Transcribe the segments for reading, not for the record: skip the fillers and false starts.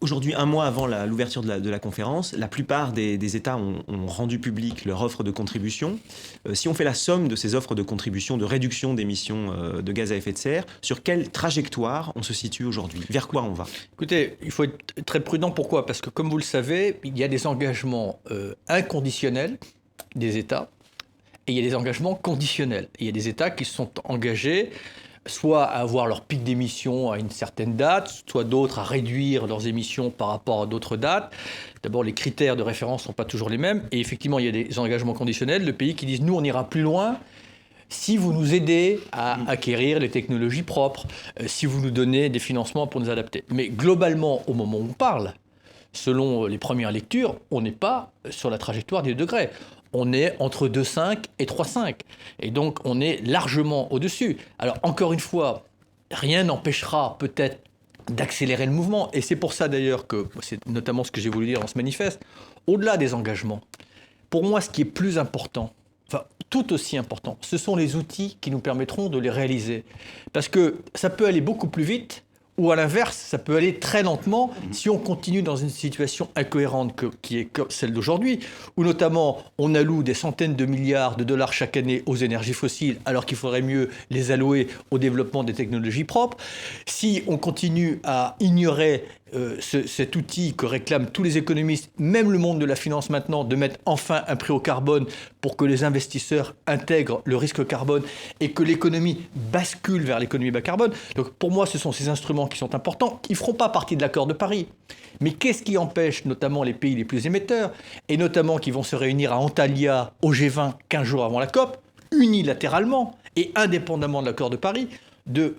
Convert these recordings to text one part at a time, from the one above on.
Aujourd'hui, un mois avant l'ouverture de la conférence, la plupart des États ont rendu public leur offre de contribution. Si on fait la somme de ces offres de contribution, de réduction d'émissions de gaz à effet de serre, sur quelle trajectoire on se situe aujourd'hui? Vers quoi on va? Écoutez, il faut être très prudent. Pourquoi? Parce que comme vous le savez, il y a des engagements inconditionnels des États et il y a des engagements conditionnels. Et il y a des États qui se sont engagés soit à avoir leur pic d'émissions à une certaine date, soit d'autres à réduire leurs émissions par rapport à d'autres dates. D'abord, les critères de référence ne sont pas toujours les mêmes. Et effectivement, il y a des engagements conditionnels de pays qui disent « nous, on ira plus loin si vous nous aidez à acquérir les technologies propres, si vous nous donnez des financements pour nous adapter ». Mais globalement, au moment où on parle, selon les premières lectures, on n'est pas sur la trajectoire des degrés. On est entre 2,5 et 3,5. Et donc, on est largement au-dessus. Alors, encore une fois, rien n'empêchera peut-être d'accélérer le mouvement. Et c'est pour ça, d'ailleurs, que c'est notamment ce que j'ai voulu dire dans ce manifeste. Au-delà des engagements, pour moi, ce qui est plus important, enfin, tout aussi important, ce sont les outils qui nous permettront de les réaliser. Parce que ça peut aller beaucoup plus vite, ou à l'inverse, ça peut aller très lentement si on continue dans une situation incohérente qui est celle d'aujourd'hui, où notamment on alloue des centaines de milliards de dollars chaque année aux énergies fossiles, alors qu'il faudrait mieux les allouer au développement des technologies propres. Si on continue à ignorer cet outil que réclament tous les économistes, même le monde de la finance maintenant, de mettre enfin un prix au carbone pour que les investisseurs intègrent le risque carbone et que l'économie bascule vers l'économie bas carbone. Donc pour moi, ce sont ces instruments qui sont importants, qui ne feront pas partie de l'accord de Paris. Mais qu'est-ce qui empêche notamment les pays les plus émetteurs, et notamment qui vont se réunir à Antalya au G20 15 jours avant la COP, unilatéralement et indépendamment de l'accord de Paris, de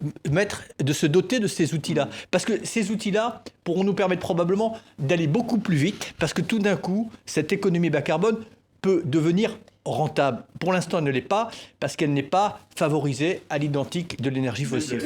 se doter de ces outils-là. Parce que ces outils-là pourront nous permettre probablement d'aller beaucoup plus vite, parce que tout d'un coup, cette économie bas carbone peut devenir rentable. Pour l'instant, elle ne l'est pas, parce qu'elle n'est pas favorisée à l'identique de l'énergie fossile.